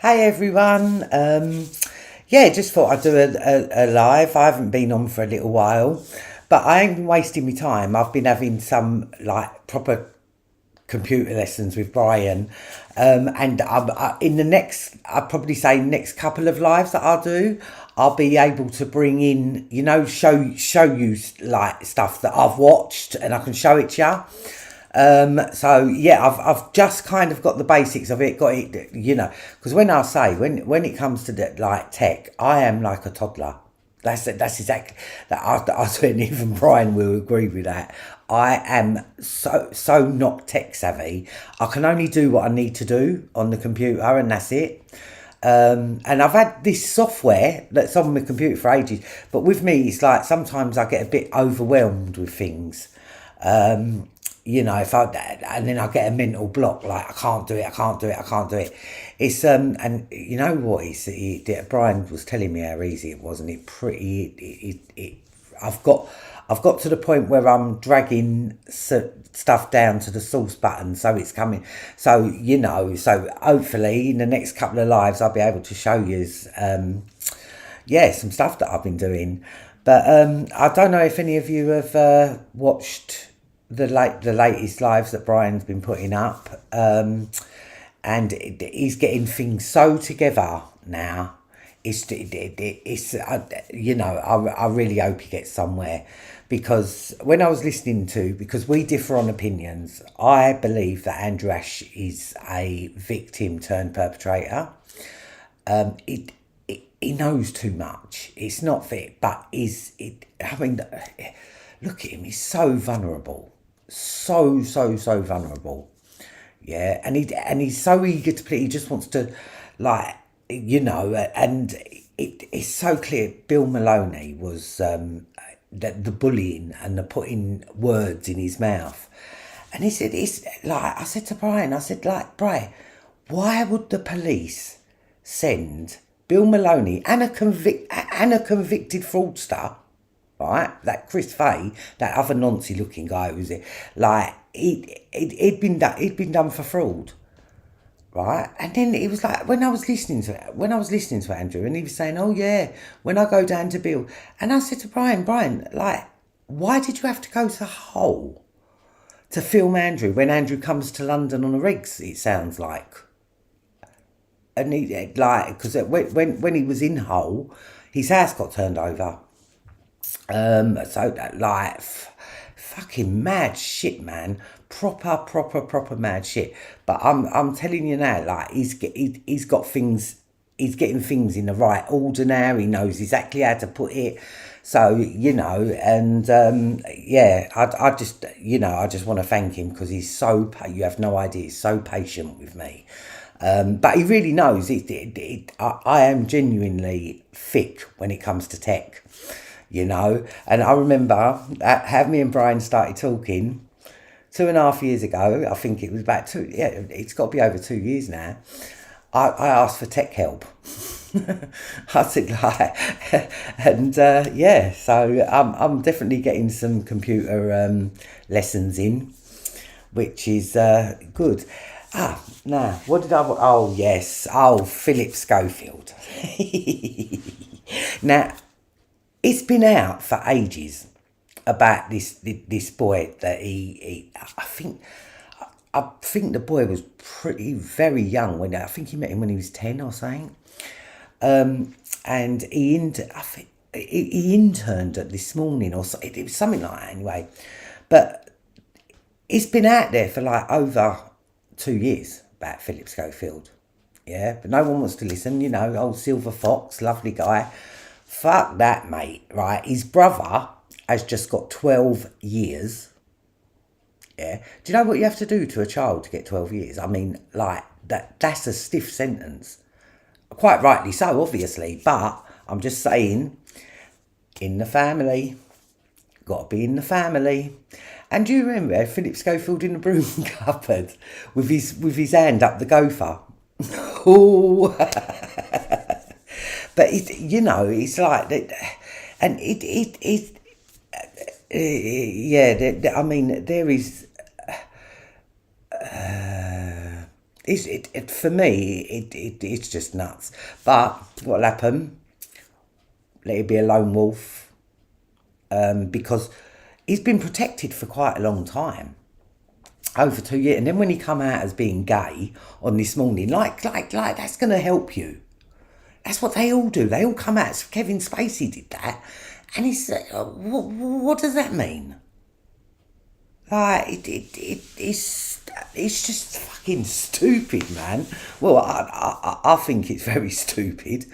Hey everyone. Just thought I'd do a live. I haven't been on for a little while, but I ain't been wasting my time. I've been having some like proper computer lessons with Brian, and in the next, I'd probably say next couple of lives that I'll do, I'll be able to bring in, show you like stuff that I've watched, and I can show it to you. So yeah, I've just kind of got the basics of it, got it, because when it comes to like tech, I am like a toddler. That's exactly that. I think even Brian will agree with that. I am so not tech savvy. I can only do what I need to do on the computer, and that's it. And I've had this software that's on my computer for ages, but with me, it's like sometimes I get a bit overwhelmed with things. If I and then I get a mental block, like I can't do it, I can't do it, I can't do it. It's and you know what? Brian was telling me how easy it was, and it pretty I've got to the point where I'm dragging stuff down to the source button, so it's coming. So hopefully in the next couple of lives I'll be able to show you, some stuff that I've been doing. But I don't know if any of you have watched the latest lives that Brian's been putting up, and he's getting things so together now. I really hope he gets somewhere, because when I was listening because we differ on opinions, I believe that Andrew Ash is a victim turned perpetrator. He knows too much. It's not fit, but look at him. He's so vulnerable, so vulnerable. Yeah, and he's so eager to play. He just wants to, and it's so clear. Bill Maloney was the bullying and the putting words in his mouth, and he said, "It's like," I said to Brian, I said, like, Brian, why would the police send Bill Maloney and a convicted fraudster, right? That Chris Fay, that other Nancy looking guy, was it? Like he'd been done for fraud, right? And then it was like when I was listening to Andrew, and he was saying, "Oh yeah, when I go down to Bill," and I said to Brian, like, why did you have to go to Hull to film Andrew when Andrew comes to London on the rigs? It sounds like. And he like, because when he was in Hull, his house got turned over. Fucking mad shit, man. Proper mad shit. But I'm telling you now, like he's got things. He's getting things in the right order now. He knows exactly how to put it. So and I just want to thank him, because he's so. You have no idea. He's so patient with me. But he really knows I am genuinely thick when it comes to tech, And I remember how me and Brian started talking 2.5 years ago. I think it was about two. Yeah, it's got to be over 2 years now. I asked for tech help. I said like, and so I'm definitely getting some computer lessons in, which is good. Now, what did I... Oh, yes. Oh, Philip Schofield. Now, it's been out for ages about this boy that I think the boy was very young when... I think he met him when he was 10 or something. And he interned at This Morning, or so, it was something like that anyway. But it's been out there for like over 2 years about Philip Schofield. Yeah, but no one wants to listen, old Silver Fox, lovely guy. Fuck that, mate, right? His brother has just got 12 years. Yeah. Do you know what you have to do to a child to get 12 years? I mean, like, that's a stiff sentence. Quite rightly so, obviously, but I'm just saying, in the family. Got to be in the family. And do you remember Philip Schofield in the broom cupboard with his hand up the gopher? Oh, but it's like that, and I mean, there is. For me, it's just nuts. But what'll happen? Let it be a lone wolf, because he's been protected for quite a long time, over 2 years, and then when he come out as being gay on This Morning, like that's going to help you. That's what they all do. They all come out. Kevin Spacey did that, and he's what does that mean? Like it's just fucking stupid, man. Well, I think it's very stupid.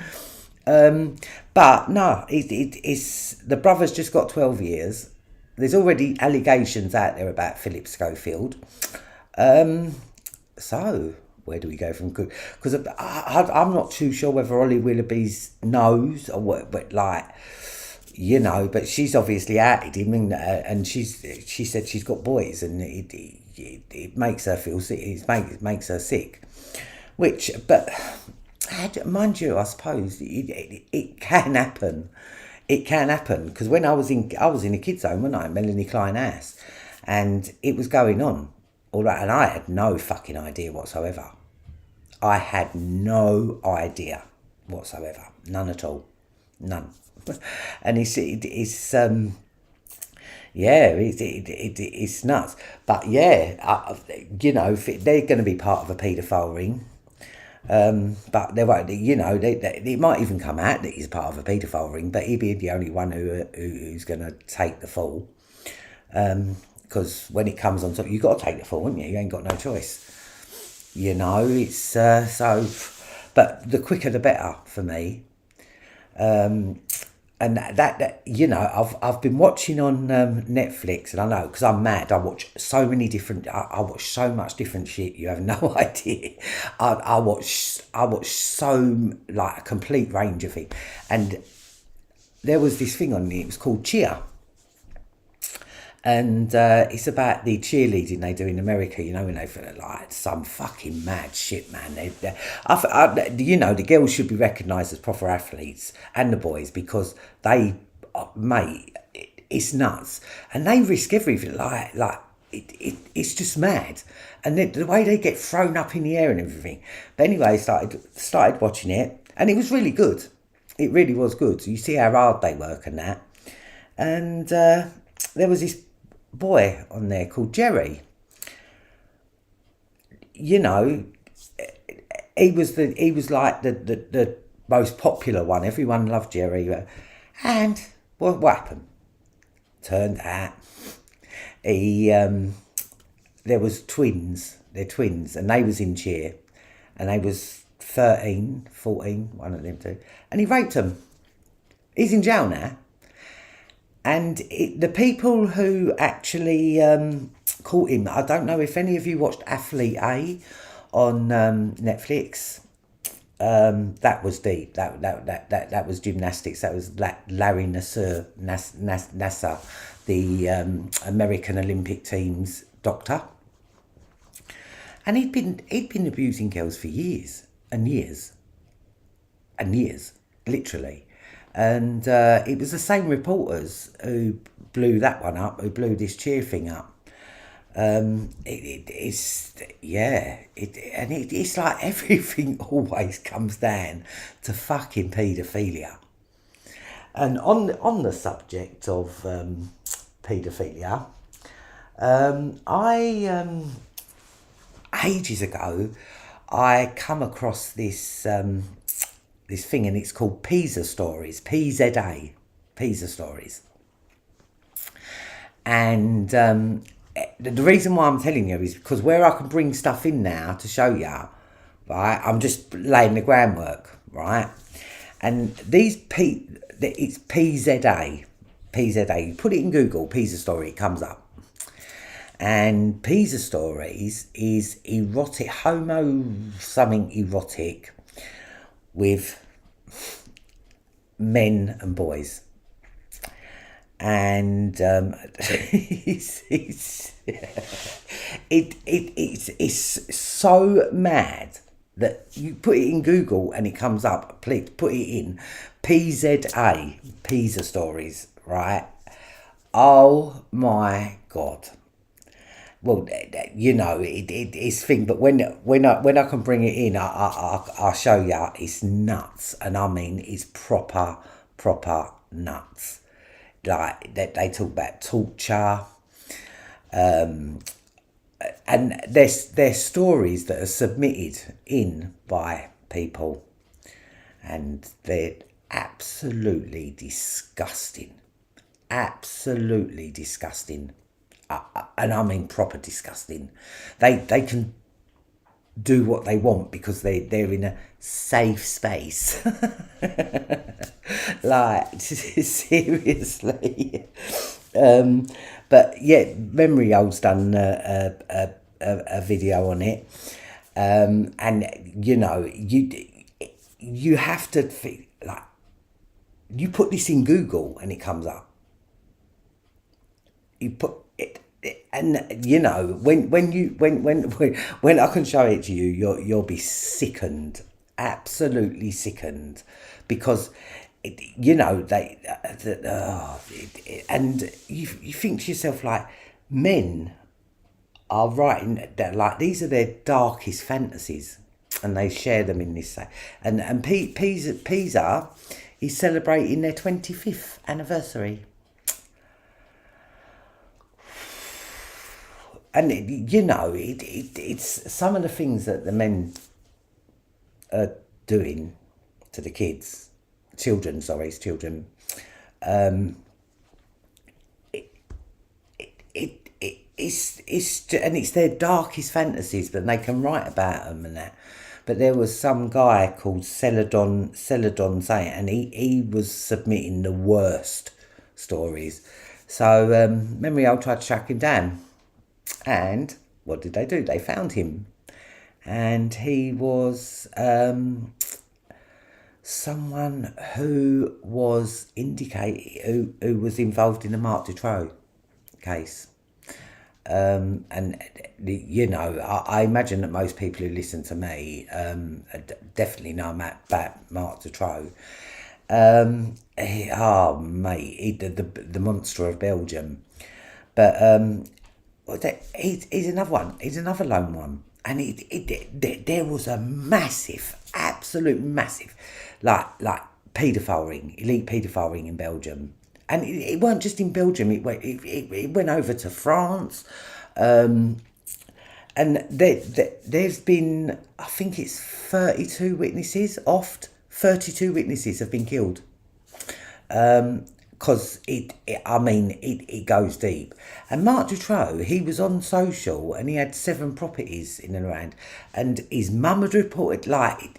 But no, it's the brother's just got 12 years. There's already allegations out there about Philip Schofield. So where do we go from good? Because I'm not too sure whether Ollie Willoughby's knows or what, but like, you know, but she's obviously outed him, and she said she's got boys, and it makes her feel sick. It makes her sick, which, but mind you, I suppose it can happen. It can happen, because when I was in a kids' home, wasn't I, Melanie Klein House, and it was going on, all right, and I had no fucking idea whatsoever. I had no idea whatsoever, none at all, none. And it's nuts. But yeah, you know, they're going to be part of a paedophile ring. But they won't, you know, it might even come out that he's part of a paedophile ring, but he'd be the only one who's going to take the fall. Because when it comes on top, you've got to take the fall, haven't you? You ain't got no choice. You know, it's so. But the quicker the better for me. And that you know, I've been watching on Netflix, and I know, because I'm mad. I watch so many different. I watch so much different shit. You have no idea. I watch so, like, a complete range of it. And there was this thing on it. It was called Cheer, and it's about the cheerleading they do in America. You know, when they feel like some fucking mad shit, man. You know, the girls should be recognised as proper athletes, and the boys, because they, mate, it's nuts, and they risk everything. It's just mad, and the way they get thrown up in the air and everything. But anyway, started watching it, and it was really good. It really was good. You see how hard they work and that, and there was this boy on there called Jerry. You know, he was like the most popular one. Everyone loved Jerry. And what happened? Turned out there was twins. They're twins, and they was in cheer, and they was 13, 14, one of them two, and he raped them. He's in jail now. And the people who actually caught him, I don't know if any of you watched Athlete A on Netflix. That was deep. That was gymnastics. That was Larry Nassar, the American Olympic team's doctor. And he'd been abusing girls for years and years and years, literally. And it was the same reporters who blew that one up, who blew this cheer thing up. It's like everything always comes down to fucking paedophilia. And on the subject of paedophilia, ages ago, I come across this thing, and it's called Pisa Stories, PZA, Pisa Stories. And the reason why I'm telling you is because where I can bring stuff in now to show you, right, I'm just laying the groundwork, right? And it's PZA. You put it in Google, Pisa Story, it comes up. And Pisa Stories is erotic, something erotic with men and boys. And it's so mad that you put it in Google and it comes up. Please put it in PZA, Pisa Stories, right? Oh my God. well, it's thing. But when I can bring it in, I'll show you. It's nuts, and I mean, it's proper nuts. Like they talk about torture, and there's stories that are submitted in by people, and they're absolutely disgusting, absolutely disgusting, and I mean proper disgusting. They can do what they want because they're in a safe space. Like seriously. But yeah, Memory Old's done a video on it, and you have to like you put this in Google and it comes up. You put it, and when I can show it to you, you'll be sickened, absolutely sickened, because and you think to yourself like, men are writing that, like, these are their darkest fantasies, and they share them in this. And Pisa is celebrating their 25th anniversary. And it's some of the things that the men are doing to the children. It's their darkest fantasies, but they can write about them and that. But there was some guy called Celadon saying, and he was submitting the worst stories. So Memory Old tried to track him down. And what did they do? They found him. And he was someone who was who was involved in the Marc Dutroux case. And I imagine that most people who listen to me definitely know about Marc Dutroux. The monster of Belgium. But he's another one. He's another lone one, and there was a massive, absolute massive, like paedophile ring, elite paedophile ring in Belgium, and it weren't just in Belgium. It went over to France, and there's been, I think it's 32 witnesses. 32 witnesses have been killed. Because it goes deep. And Marc Dutroux, he was on social and he had 7 properties in and around, and his mum had reported, like,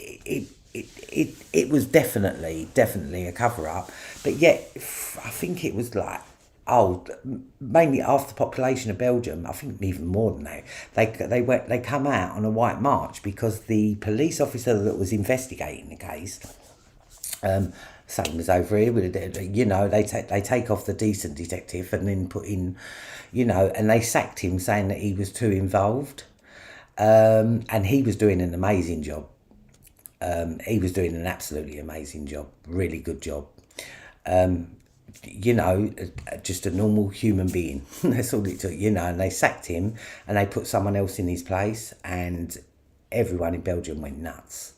it was definitely a cover up, but yet I think it was like, mainly half the population of Belgium, I think even more than that, they come out on a white march because the police officer that was investigating the case, same as over here, they take off the decent detective and then put in, and they sacked him, saying that he was too involved, and he was doing an amazing job. He was doing an absolutely amazing job, really good job. Just a normal human being. That's all it took, and they sacked him and they put someone else in his place, and everyone in Belgium went nuts.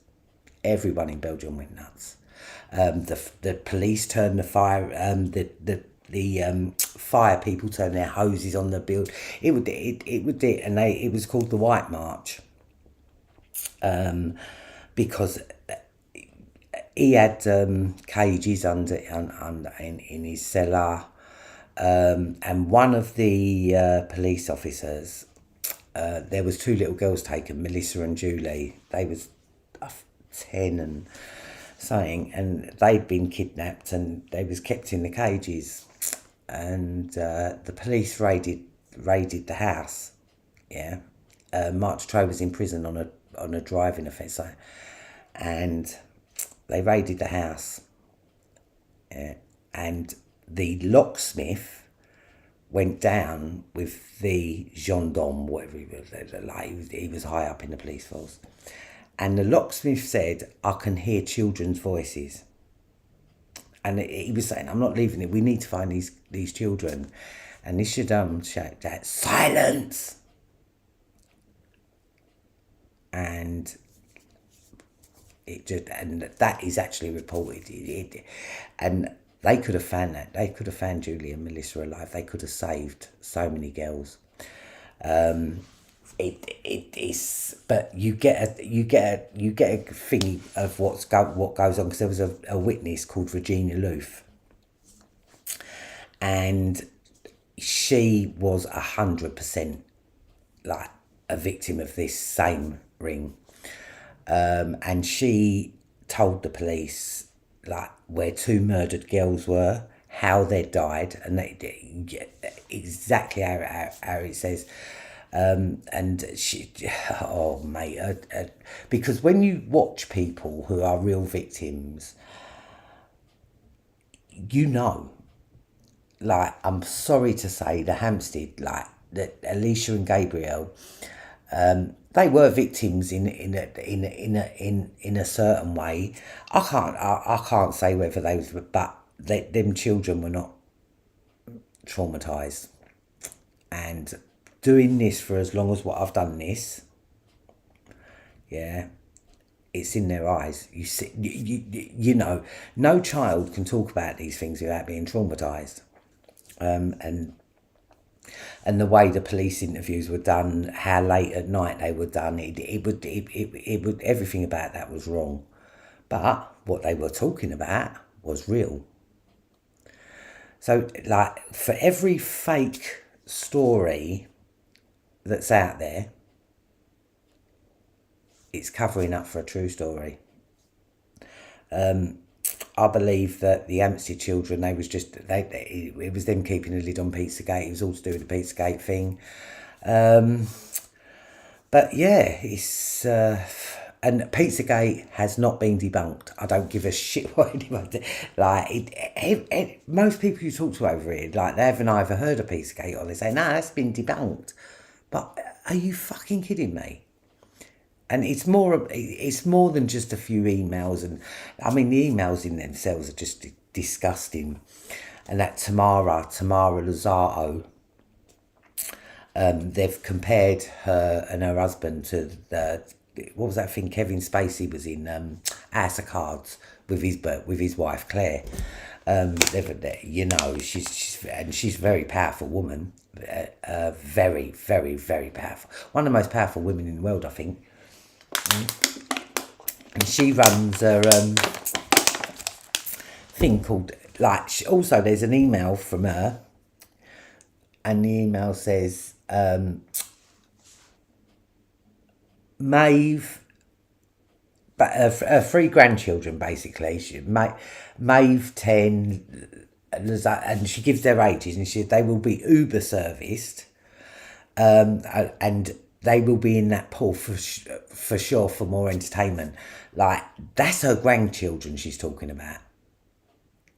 The police turned the fire. The fire people turned their hoses on the build. It was called the White March, because he had cages in his cellar, and one of the police officers. There was 2 little girls taken, Melissa and Julie. They was 10 and something, and they'd been kidnapped and they was kept in the cages, and the police raided the house. Marc Dutroux was in prison on a driving offence, and they raided the house, and the locksmith went down with the gendarme, whatever he was, like he was high up in the police force. And the locksmith said, I can hear children's voices. And he was saying, I'm not leaving it. We need to find these children. And this gendarme shouted out, silence! and that is actually reported. And they could have found that. They could have found Julie and Melissa alive. They could have saved so many girls. It is, but you get a thingy of what goes on, because there was a witness called Regina Loof, and she was 100% like a victim of this same ring, and she told the police like where two murdered girls were, how they died, and exactly how it says. And she, oh mate, because when you watch people who are real victims, you know, like, I'm sorry to say, the Hampstead, like Alicia and Gabriel, they were victims in a certain way. I can't say whether they was, but them children were not traumatized. And doing this for as long as what I've done this, yeah, it's in their eyes. You see, you know, no child can talk about these things without being traumatized. And the way the police interviews were done, how late at night they were done, it would everything about that was wrong. But what they were talking about was real. So, like, for every fake story that's out there, it's covering up for a true story. I believe that the Hampstead children, it was them keeping a lid on Pizzagate. It was all to do with the Pizzagate thing. But yeah, it's and Pizzagate has not been debunked. I don't give a shit what anyone like. Most people you talk to over here, like, they haven't either heard of Pizzagate or they say, no, that's been debunked. But are you fucking kidding me? And it's more than just a few emails, and I mean the emails in themselves are just disgusting. And that Tamara Lozano, they've compared her and her husband to what was that thing Kevin Spacey was in, House of Cards, with his wife Claire. You know, she's a very powerful woman, very, very, very powerful. One of the most powerful women in the world, I think. And she runs her thing called, like, also there's an email from her, and the email says, Maeve, but her three grandchildren, basically, Maeve 10, and she gives their ages, and they will be Uber serviced, and they will be in that pool for sure for more entertainment. Like, that's her grandchildren she's talking about.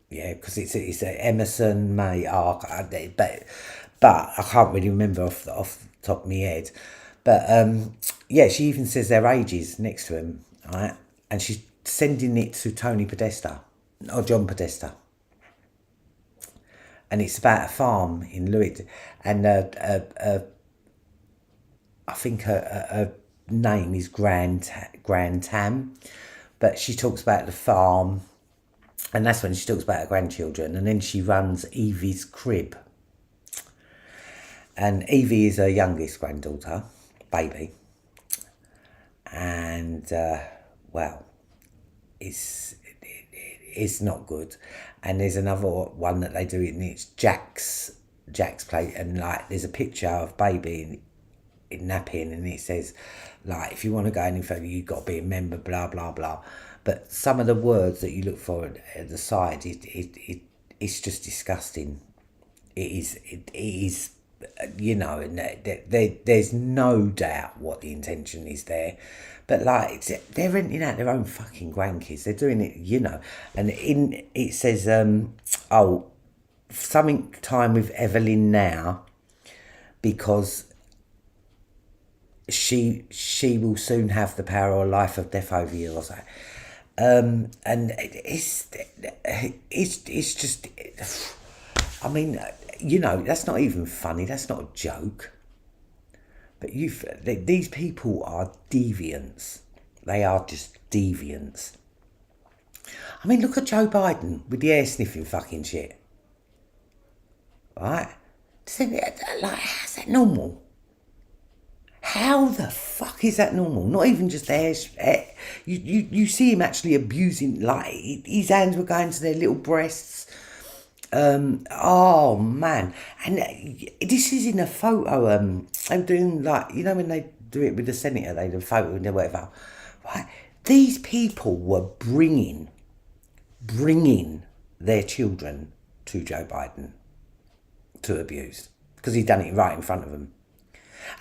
Yeah, because it's a Emerson, May, but I can't really remember off the top of my head. But yeah, she even says their ages next to them, right? And she's sending it to Tony Podesta, or John Podesta. And it's about a farm in Lewis, and I think her name is Grand Tam, but she talks about the farm, and that's when she talks about her grandchildren. And then she runs Evie's crib, and Evie is her youngest granddaughter, baby, and well, it's not good. And there's another one that they do, and it's Jack's plate, and like there's a picture of baby in napping, and it says, like, if you want to go any further, you've got to be a member, blah blah blah. But some of the words that you look for at the side, it's just disgusting. It is, you know, and there's no doubt what the intention is there. But like, they're renting out their own fucking grandkids. They're doing it, you know. And it says, something time with Evelyn now, because she will soon have the power or life of death over you, or so. And it's just, I mean, you know, that's not even funny. That's not a joke. But these people are deviants. They are just deviants. I mean, look at Joe Biden with the air sniffing fucking shit. Right? Like, how's that normal? How the fuck is that normal? Not even just air. You see him actually abusing, like, his hands were going to their little breasts. Oh man, and this is in a photo. They were doing, like, you know, when they do it with the senator, they do a photo and whatever. Right? These people were bringing their children to Joe Biden to abuse because he'd done it right in front of them.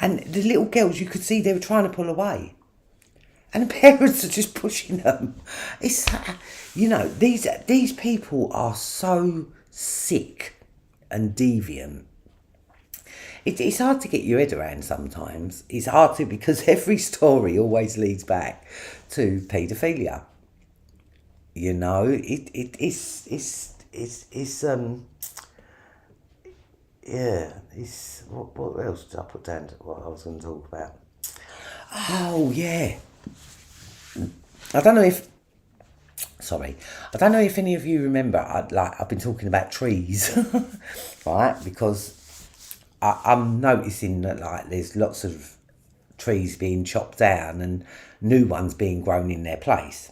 And the little girls, you could see they were trying to pull away. And the parents are just pushing them. It's, you know, these people are so sick and deviant. It's hard to get your head around sometimes. It's hard to, because every story always leads back to paedophilia. You know, yeah, it's, what else did I put down to what I was going to talk about? Oh, yeah. I don't know if any of you remember, I've been talking about trees, right? Because I'm noticing that, like, there's lots of trees being chopped down and new ones being grown in their place.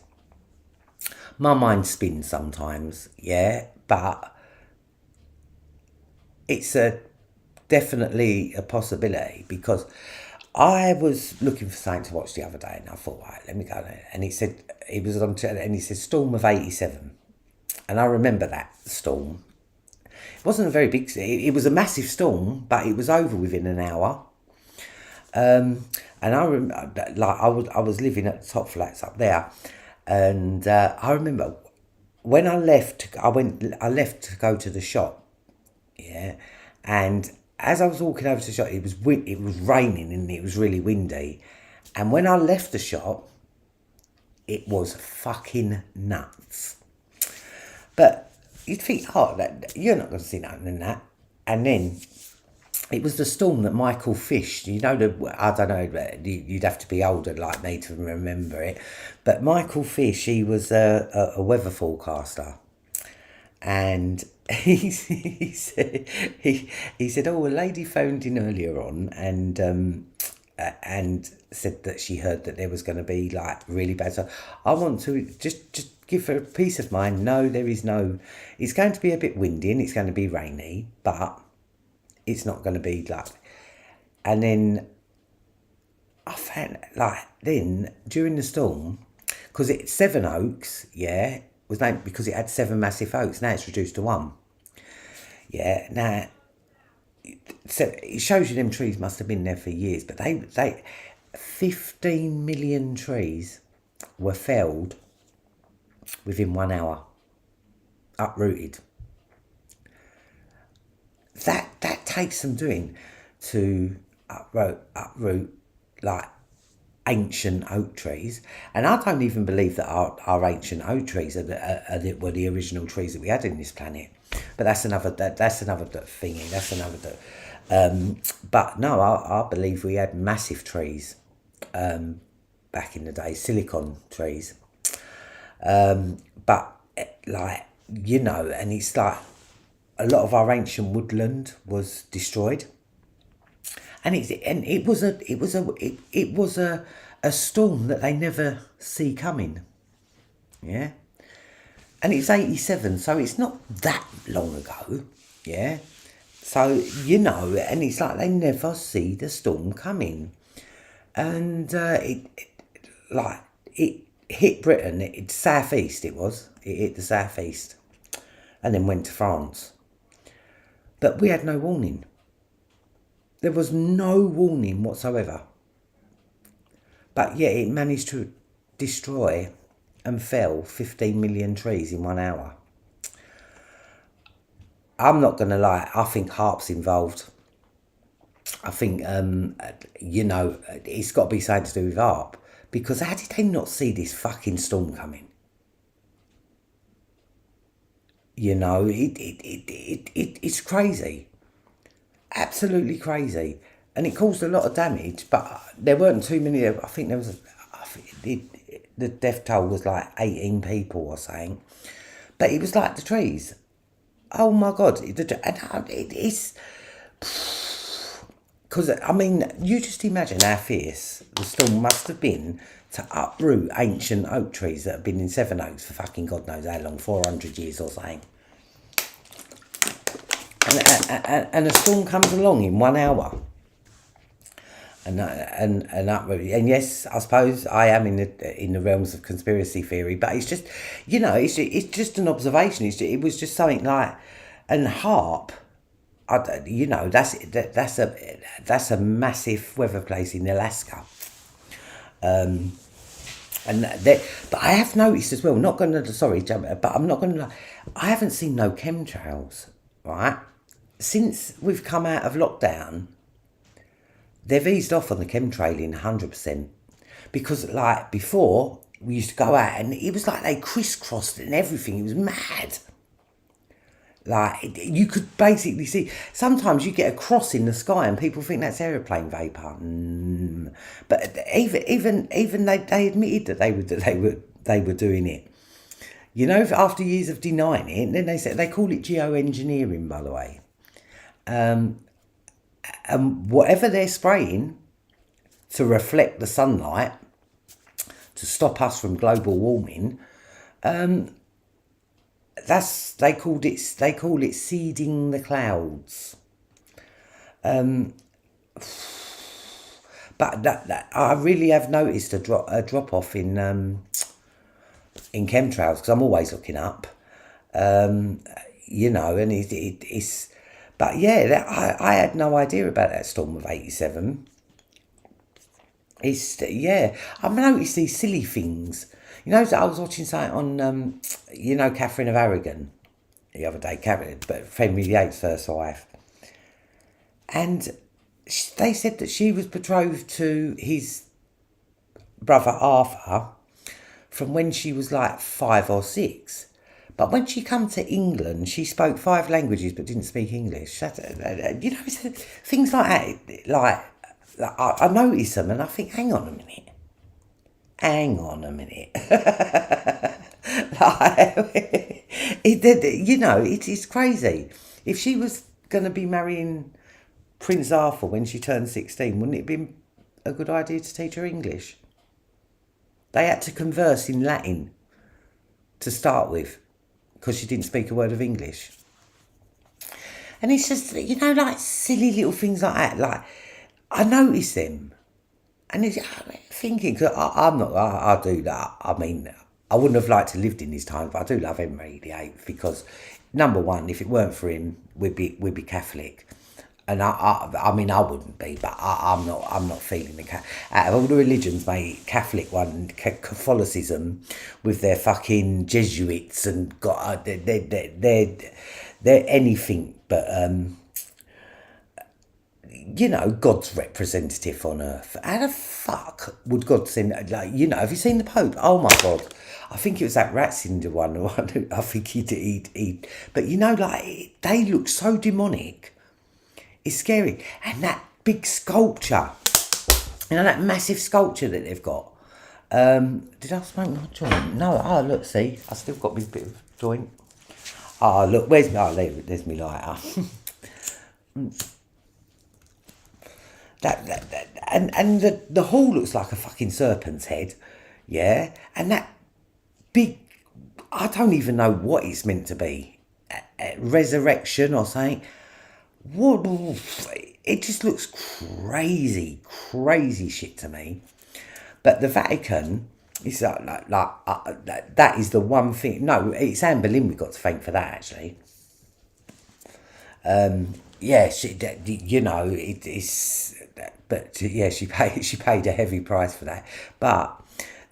My mind spins sometimes, yeah, but it's definitely a possibility, because I was looking for something to watch the other day and I thought, right, let me go there. And it was on, and he said Storm of 87. And I remember that storm. It wasn't a very big, it was a massive storm, but it was over within an hour. And I was living at the top flats up there. And I remember when I left, I left to go to the shop. Yeah. And as I was walking over to the shop, it was raining and it was really windy. And when I left the shop, it was fucking nuts. But you'd think, oh, you're not going to see nothing in that. And then it was the storm that Michael Fish, you know, I don't know, you'd have to be older like me to remember it. But Michael Fish, he was a weather forecaster. And he said, oh, a lady phoned in earlier on and said that she heard that there was going to be, like, really bad. So I want to just give her peace of mind. No, there is no. It's going to be a bit windy and it's going to be rainy, but it's not going to be like. And then I found, like, then during the storm, because it's Seven Oaks, yeah, was named because it had 7 massive oaks. Now it's reduced to 1. Yeah, now, so it shows you them trees must have been there for years, but they 15 million trees were felled within 1 hour, uprooted. That takes some doing to uproot like ancient oak trees, and I don't even believe that our ancient oak trees were the original trees that we had in this planet. But that's another thingy. That's another. But no, I believe we had massive trees back in the day, silicon trees. But, like, you know, and it's like a lot of our ancient woodland was destroyed. And it was a storm that they never see coming. Yeah. And it's 87, so it's not that long ago. Yeah. So, you know, and it's like they never see the storm coming. And it hit Britain, it's southeast it was. It hit the southeast and then went to France. But we had no warning. There was no warning whatsoever. But yeah, it managed to destroy and fell 15 million trees in 1 hour. I'm not going to lie, I think HAARP's involved. I think, you know, it's got to be something to do with HAARP. Because how did they not see this fucking storm coming? You know, it's crazy. Absolutely crazy. and it caused a lot of damage. But there weren't too many. I think there was. I think the death toll was like 18 people or something. But it was like the trees. Oh my God! It's because I mean, you just imagine how fierce the storm must have been to uproot ancient oak trees that have been in Sevenoaks for fucking God knows how long, 400 years or something. And a storm comes along in 1 hour. And yes, I suppose I am in the realms of conspiracy theory, but it's just, it's just an observation. It was just something like, and HAARP, that's a massive weather place in Alaska. But I have noticed as well. Not going to but I'm not going to. I haven't seen no chemtrails, right? Since we've come out of lockdown, they've eased off on the chemtrailing 100%. Because like before, we used to go out and it was like they crisscrossed and everything. It was mad. Like you could basically see. Sometimes you get a cross in the sky and people think that's aeroplane vapor. But even they admitted that they were doing it. After years of denying it, then they call it geoengineering, by the way. And whatever they're spraying to reflect the sunlight to stop us from global warming, they call it seeding the clouds. But that I really have noticed a drop off in chemtrails, because I'm always looking up. And it's. But yeah, I had no idea about that storm of 87. I've noticed these silly things. I was watching something on, Catherine of Aragon the other day, but Henry VIII's first wife. And they said that she was betrothed to his brother Arthur from when she was like 5 or 6. But when she come to England, she spoke 5 languages but didn't speak English. Things like that. Like I notice them and I think, hang on a minute. It is crazy. If she was going to be marrying Prince Arthur when she turned 16, wouldn't it have been a good idea to teach her English? They had to converse in Latin to start with, because she didn't speak a word of English. And it's just, like silly little things like that. Like, I notice them. And I'm thinking, because I do that. I mean, I wouldn't have liked to lived in his time, but I do love Henry VIII because, number one, if it weren't for him, we'd be Catholic. And I mean, I wouldn't be, but I'm not feeling the out of all the religions, mate. Catholic one, Catholicism, with their fucking Jesuits and God, they're anything but God's representative on earth. How the fuck would God send? Have you seen the Pope? Oh my God. I think it was that Ratzinger one. I think he. But they look so demonic. It's scary. And that big sculpture, that massive sculpture that they've got. Did I smoke my joint? No. Oh, look, see, I still got this bit of joint. Oh, look, there's my lighter. And the hall looks like a fucking serpent's head, yeah? And that big, I don't even know what it's meant to be. Resurrection or something. What? It just looks crazy shit to me. But the Vatican is that is the one thing. No, it's Anne Boleyn we got to thank for that, actually. She paid a heavy price for that. But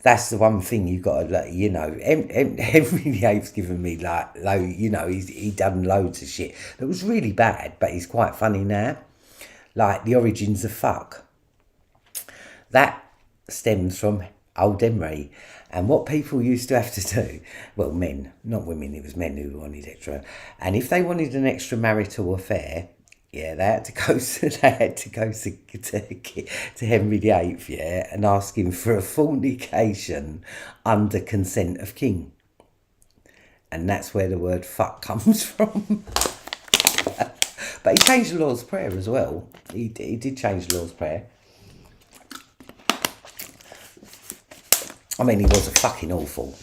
that's the one thing you got to, Henry VIII's given me he done loads of shit that was really bad, but he's quite funny now. Like the origins of fuck. That stems from old Henry. And what people used to have to do, well, men, not women, it was men who wanted extra. And if they wanted an extramarital affair, Yeah, they had to go. They had to go to Henry VIII, yeah, and ask him for a fornication under consent of king, and that's where the word "fuck" comes from. But he changed the Lord's Prayer as well. He did change the Lord's Prayer. I mean, he was a fucking awful.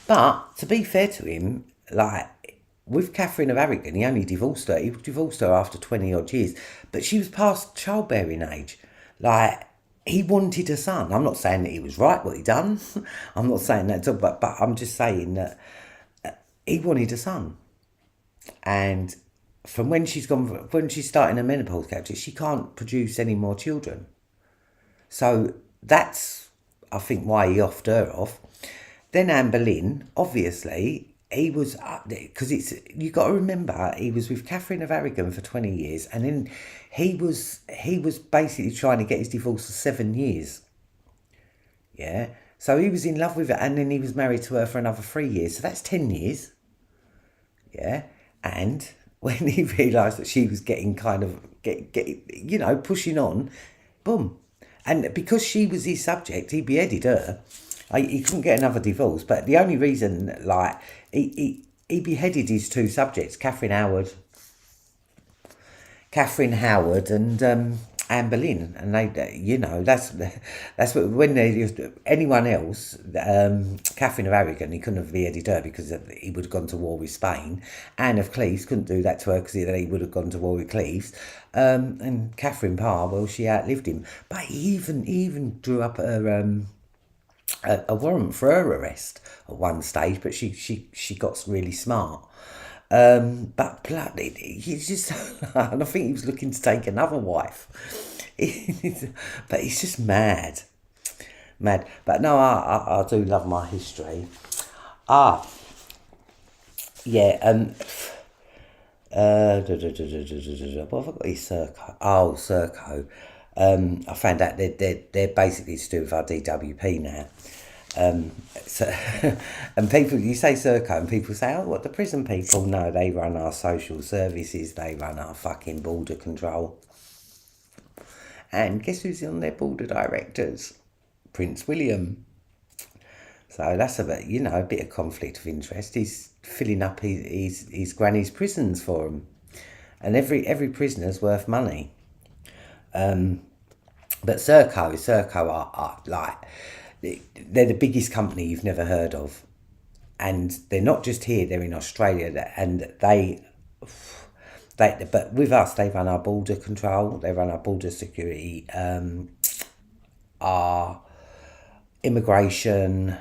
But to be fair to him, like with Catherine of Aragon, he only divorced her. He divorced her after 20 odd years, but she was past childbearing age. Like he wanted a son. I'm not saying that he was right what he done. I'm not saying that at all, but I'm just saying that he wanted a son. And from when when she's starting her menopause, she can't produce any more children. So that's, I think, why he offed her off. Then Anne Boleyn, obviously, he was because you got to remember he was with Catherine of Aragon for 20 years, and then he was basically trying to get his divorce for 7 years. Yeah, so he was in love with her, and then he was married to her for another 3 years. So that's 10 years. Yeah, and when he realised that she was getting kind of pushing on, boom. And because she was his subject, he beheaded her. He couldn't get another divorce. But the only reason, like, he beheaded his two subjects, Catherine Howard and Anne Boleyn. And that's what, when they, anyone else, Catherine of Aragon, he couldn't have beheaded her because he would have gone to war with Spain. Anne of Cleves couldn't do that to her because he would have gone to war with Cleves. And Catherine Parr, well, she outlived him. But he even drew up a warrant for her arrest at one stage, but she got really smart. But bloody, he's just, and I think he was looking to take another wife. But he's just mad. But no, I do love my history. Yeah. What have I got here? Serco. Oh, Serco. I found out they're basically to do with our DWP now. So, and people, you say Serco, and people say, "Oh, what, the prison people?" No, they run our social services. They run our fucking border control. And guess who's on their board of directors? Prince William. So that's a bit of conflict of interest. He's filling up his granny's prisons for him, and every prisoner's worth money. But Serco are like, they're the biggest company you've never heard of, and they're not just here; they're in Australia, and but with us, they run our border control, they run our border security, our immigration,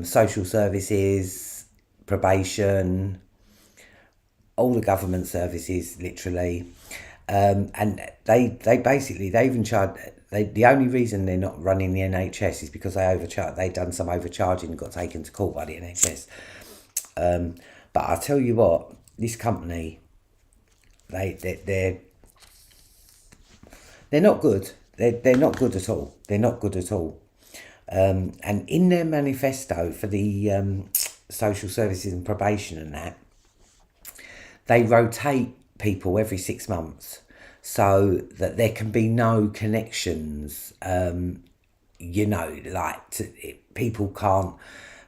social services, probation, all the government services, literally. And they even charge. The only reason they're not running the NHS is because they overcharge. They've done some overcharging and got taken to court by the NHS. But I tell you what, this company, they're not good. They're not good at all. They're not good at all. And in their manifesto for the social services and probation and that, they rotate people every 6 months so that there can be no connections. People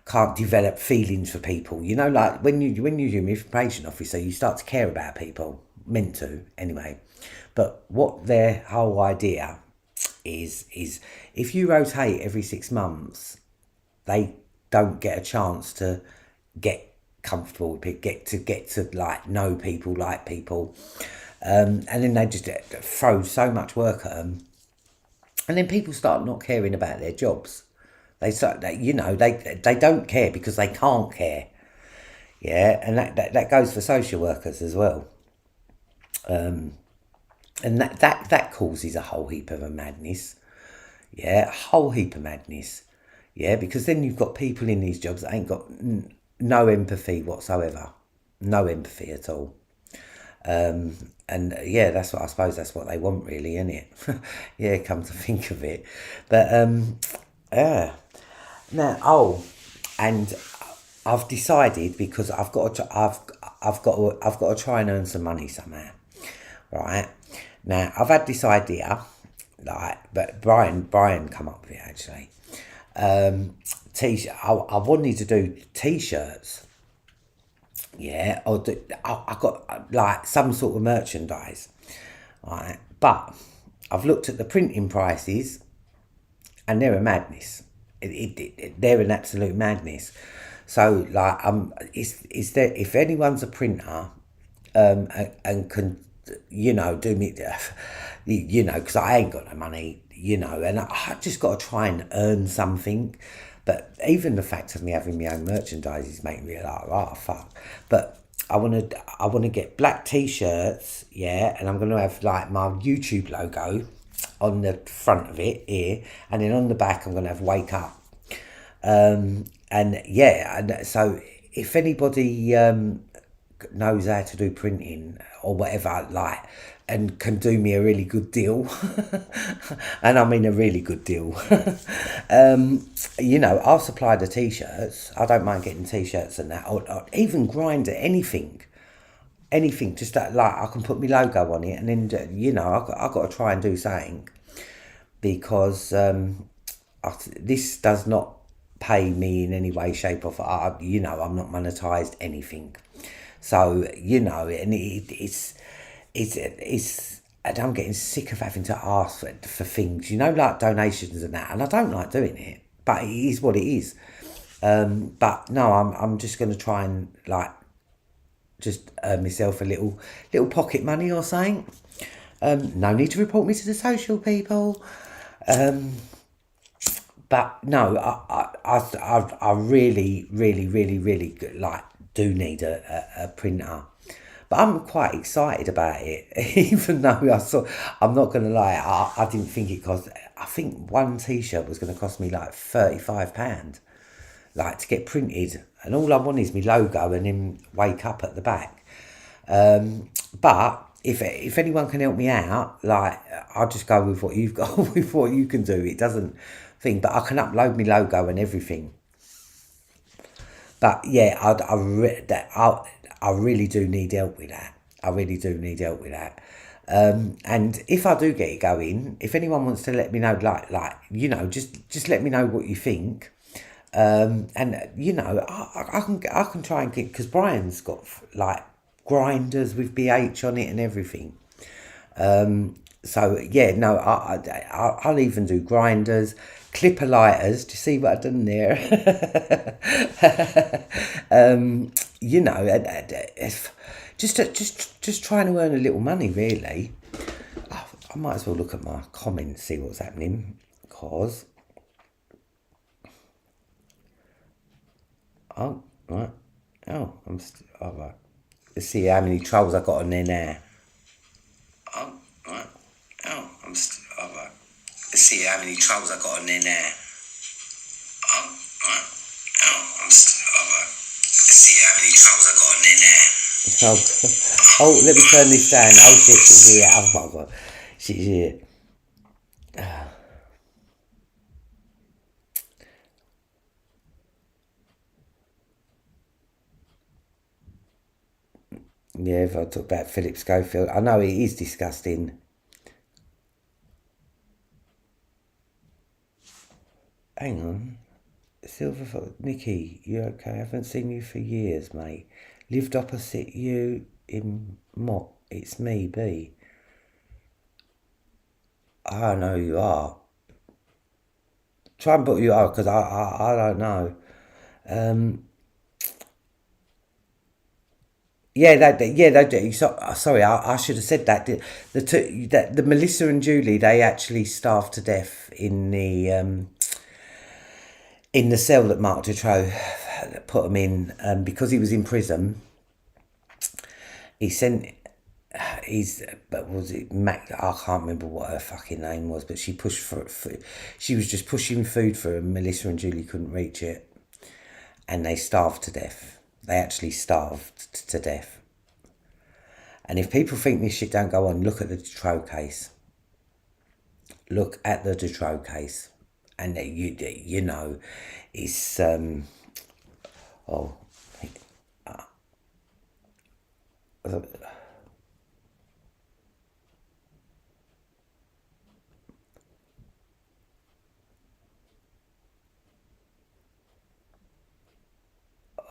can't develop feelings for people. Like when you're a probation officer, you start to care about people, meant to anyway. But what their whole idea is if you rotate every 6 months, they don't get a chance to get comfortable with people, get to like know people, like people, and then they just throw so much work at them, and then people start not caring about their jobs. They don't care because they can't care. Yeah, and that goes for social workers as well. And that causes a whole heap of madness. Yeah, a whole heap of madness. Yeah, because then you've got people in these jobs that ain't got no empathy whatsoever. No empathy at all. And yeah, that's what they want, really, isn't it? Yeah, come to think of it. But yeah. Now, and I've decided, because I've got to try and earn some money somehow. right? Now, I've had this idea, like, but Brian come up with it actually. T-shirt. I wanted to do t-shirts. Yeah, I got like some sort of merchandise, right? But I've looked at the printing prices, and they're a madness. They're an absolute madness. So like, is there, if anyone's a printer, and can, do me, because I ain't got no money, and I just got to try and earn something. But even the fact of me having my own merchandise is making me like, oh fuck. But I want to get black t-shirts, yeah, and I'm gonna have like my YouTube logo on the front of it here, and then on the back I'm gonna have wake up. And yeah, and so if anybody knows how to do printing or whatever, like, and can do me a really good deal, and I mean a really good deal, I'll supply the t-shirts. I don't mind getting t-shirts and that, or even grinder, anything, just that, like, I can put my logo on it, and then, I've got to try and do something, because this does not pay me in any way, shape, or form. I'm not monetized anything. So, and it's, and I'm getting sick of having to ask for things, like donations and that. And I don't like doing it, but it is what it is. But no, I'm just going to try and, like, just earn myself a little pocket money or something. No need to report me to the social people. But no, I really, really, really, really like do need a printer. But I'm quite excited about it, even though I'm not going to lie, I didn't think it cost, I think one t-shirt was going to cost me like £35, like, to get printed. And all I want is my logo and then wake up at the back. But if anyone can help me out, like, I'll just go with what you've got, with what you can do. It doesn't thing, but I can upload my logo and everything. But yeah, I really do need help with that. I really do need help with that. And if I do get it going, if anyone wants to let me know, just let me know what you think. And I can try and get, because Brian's got like grinders with BH on it and everything. So yeah, no, I'll even do grinders, clipper lighters. Do you see what I've done there? If just trying to earn a little money, really. I might as well look at my comments, see what's happening, cause oh right, all right. Let's see how many trolls I got on there now. Oh right, all right. Let's see how many trolls I got on there now. Oh right, all right. Let's see how many trolls I got on there now. Oh, let me turn this down. Oh shit, she's here. Oh my god, she's here. Yeah, if I talk about Philip Schofield, I know it is disgusting. Hang on. Silverfoot, Nicky, you okay? I haven't seen you for years, mate. Lived opposite you in Mott. It's me, B. I know you are. Try and book you out, because I don't know. Yeah, they do. Sorry, I should have said that. The Melissa and Julie, they actually starved to death in the cell that Mark Dutroux put him in, because he was in prison. He sent but was it Mac? I can't remember what her fucking name was, but she pushed for she was just pushing food for him. Melissa and Julie couldn't reach it, and they starved to death. They actually starved to death. And if people think this shit don't go on, look at the Dutroux case. Look at the Dutroux case, and it's oh,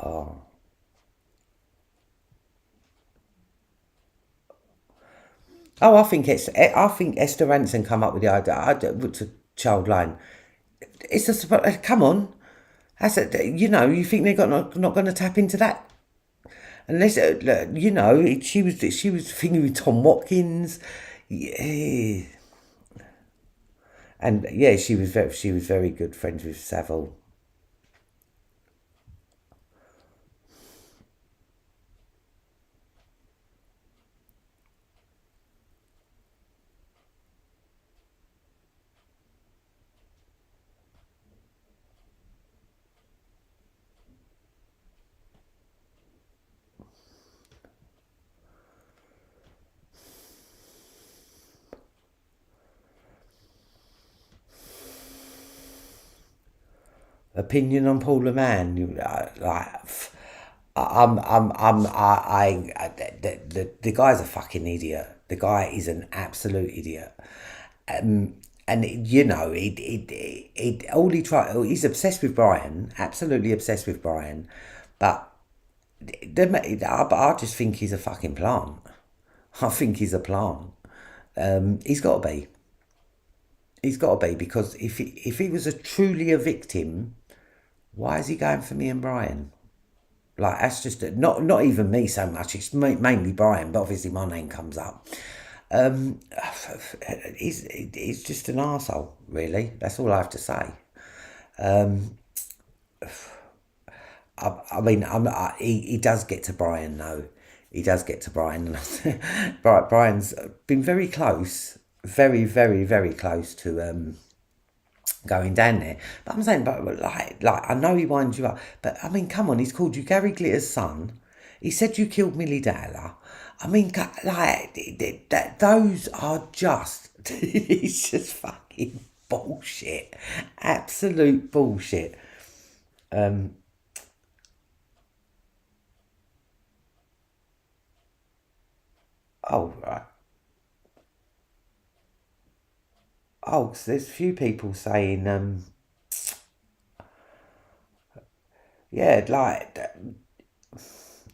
Oh, I think Esther Ranson come up with the idea. What's a child line? It's just come on. You think they're not going to tap into that unless she was thinking with Tom Watkins, yeah, and yeah, she was very good friends with Savile. Opinion on Paul the Man. The guy's a fucking idiot. The guy is an absolute idiot. And all he try. He's obsessed with Brian, absolutely obsessed with Brian, but I just think he's a fucking plant. I think he's a plant. He's got to be. He's got to be because if he was truly a victim, why is he going for me and Brian? Like that's just not even me so much. It's mainly Brian, but obviously my name comes up. Um, he's just an arsehole, really. That's all I have to say. I mean, he does get to Brian though. He does get to Brian, and Brian's been very close, very, very, very close to going down there. But I'm saying, but like I know he winds you up, but I mean, come on, he's called you Gary Glitter's son. He said you killed Millie Dowler. I mean, those are just, it's just fucking bullshit, absolute bullshit. Oh, right. Oh, 'cause there's a few people saying, yeah,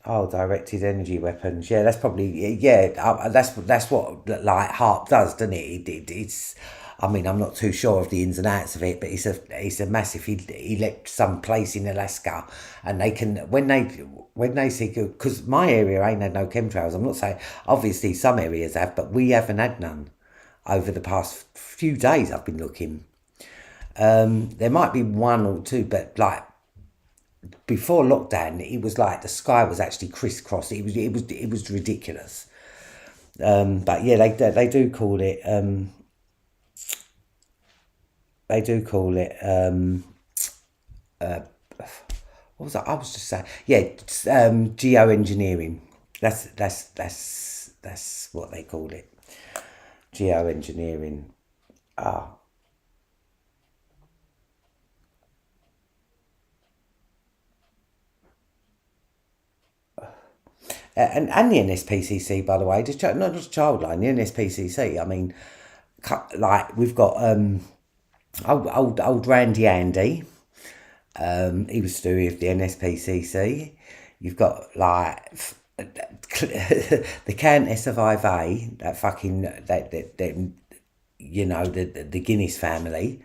oh, directed energy weapons. Yeah, that's probably yeah. That's what like Harp does, doesn't it? It's. I mean, I'm not too sure of the ins and outs of it, but it's a massive some place in Alaska, and they can when they see because my area ain't had no chemtrails. I'm not saying obviously some areas have, but we haven't had none over the past few days. I've been looking. There might be one or two, but like before lockdown, it was like the sky was actually crisscross. It was ridiculous. But yeah, they do call it. They do call it. What was that? I was just saying. Yeah, it's, geoengineering. That's what they call it. Geoengineering. Ah, and the NSPCC, by the way, not just Childline, the NSPCC. I mean, like we've got old Randy Andy. He was to do with the NSPCC. You've got like the Countess of Ive, that fucking that the Guinness family.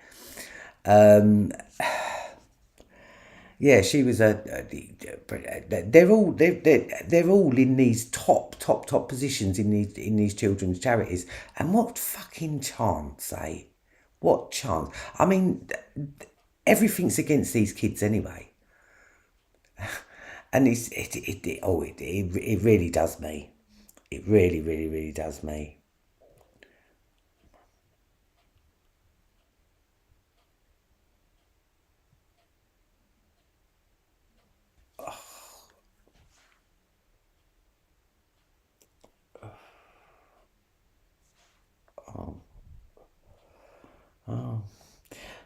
Yeah, she was they're all in these top positions in these children's charities, and what fucking chance, eh? What chance? I mean, everything's against these kids anyway, and it really does me. It really, really, really does me.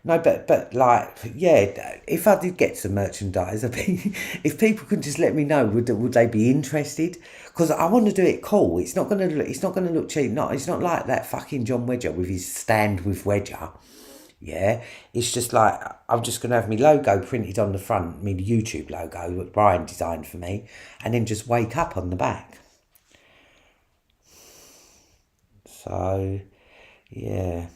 No, but like, yeah, if I did get some merchandise, if people could just let me know, would they be interested? Because I want to do it cool. It's not gonna look cheap. Not it's not like that fucking John Wedger with his stand with Wedger. Yeah, it's just like I'm just gonna have my logo printed on the front, my YouTube logo that Brian designed for me, and then just wake up on the back. So, yeah.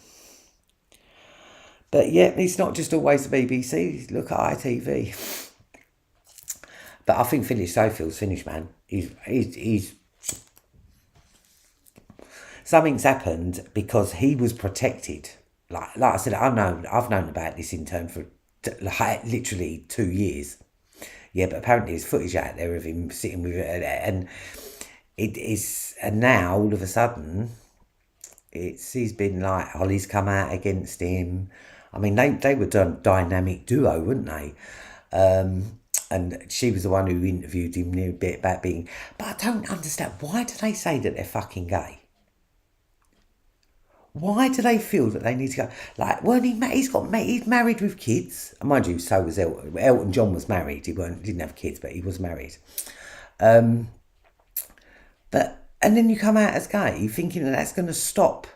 But yeah, it's not just always the BBC. Look at ITV. But I think Philip Schofield's finished, man. He's something's happened because he was protected. Like I said, I've known about this intern for like literally 2 years. Yeah, but apparently there's footage out there of him sitting with it, and it is, and now all of a sudden, he's been like Holly's come out against him. I mean, they were dynamic duo, weren't they? And she was the one who interviewed him a bit about being. But I don't understand, why do they say that they're fucking gay? Why do they feel that they need to go? Like, weren't he? He's married with kids. And mind you, so was Elton. Elton John was married. Didn't have kids, but he was married. But and then you come out as gay, thinking that that's going to stop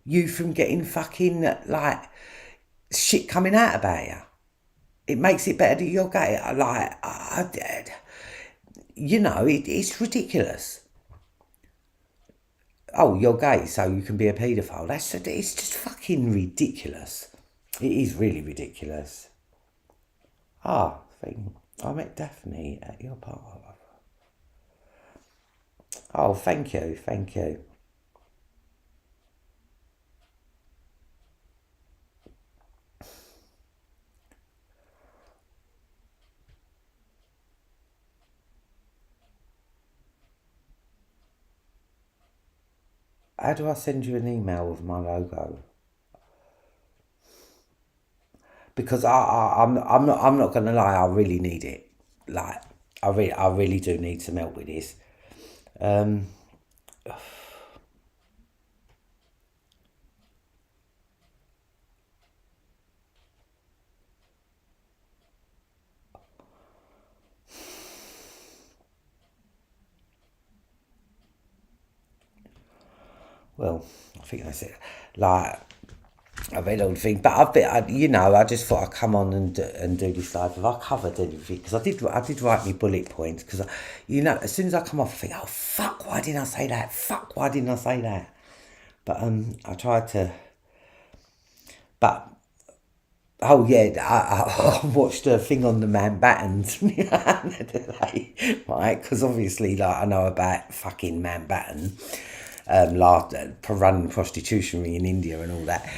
you from getting fucking like shit coming out about you. It makes it better that you're gay. It's ridiculous. Oh, you're gay, so you can be a paedophile. It's just fucking ridiculous. It is really ridiculous. I met Daphne at your party. Oh, thank you, thank you. How do I send you an email with my logo? Because I'm not gonna lie, I really need it. Like, I really do need some help with this. Um, well, I think that's it. Like, I read all the thing, but I just thought I'd come on and do this live. Have I covered anything? Because I did write me bullet points. Because as soon as I come off, I think, oh fuck, why didn't I say that? Fuck, why didn't I say that? But I tried to. But oh yeah, I watched a thing on the Mountbattens today, right? Because obviously, like I know about fucking Mountbatten, running prostitution ring in India and all that.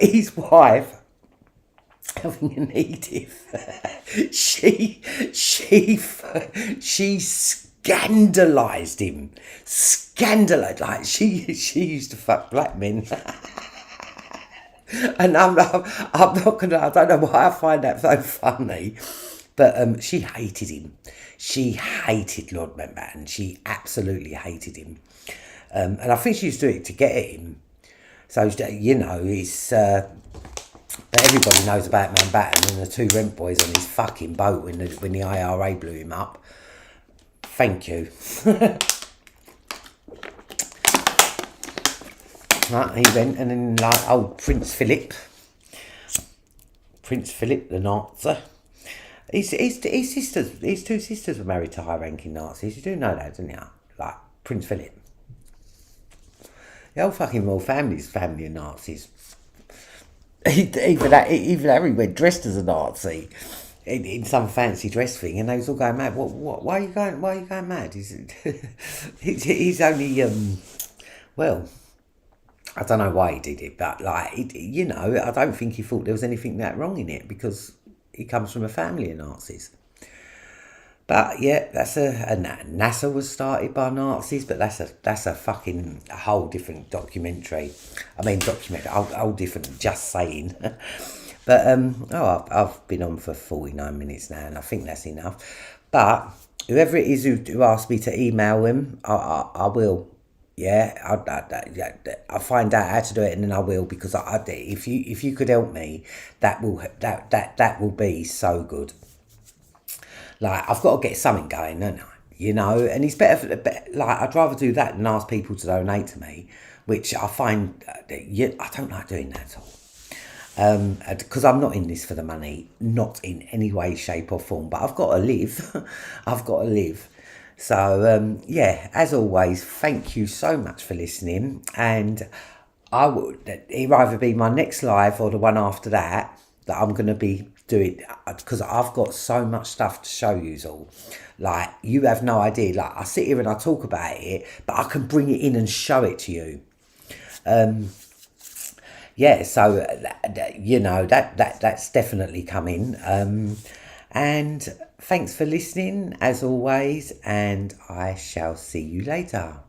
His wife, having a native, she scandalised him. Scandalised, like she used to fuck black men. And I'm not gonna. I don't know why I find that so funny, but she hated him. She hated Lord Mountbatten. She absolutely hated him, and I think she used to do it to get at him. So he's. But everybody knows about Mountbatten and the two rent boys on his fucking boat when the IRA blew him up. Thank you. Right, he went, and then like old Prince Philip the Nazi. His two sisters were married to high-ranking Nazis. You do know that, don't you? Like Prince Philip. The whole fucking royal family's family of Nazis. Even Harry went dressed as a Nazi in some fancy dress thing, and they was all going mad. What? Why are you going? Why are you going mad? He's only well. I don't know why he did it, but like, I don't think he thought there was anything that wrong in it because he comes from a family of Nazis. But yeah, NASA was started by Nazis, but that's a fucking whole different documentary. I mean, whole different. Just saying. But I've been on for 49 minutes now, and I think that's enough. But whoever it is who asked me to email him, I will. Yeah, I'll find out how to do it, and then I will, because if you could help me, that will be so good. Like, I've got to get something going, don't I? And it's better. Like, I'd rather do that than ask people to donate to me, which I find I don't like doing that at all. because I'm not in this for the money, not in any way, shape, or form. But I've got to live. I've got to live. So yeah, as always, thank you so much for listening. And I would it'll either be my next live or the one after that I'm going to be doing, because I've got so much stuff to show you all. Like, you have no idea. Like, I sit here and I talk about it, but I can bring it in and show it to you. Yeah, so you know, that's definitely coming. And thanks for listening as always, and I shall see you later.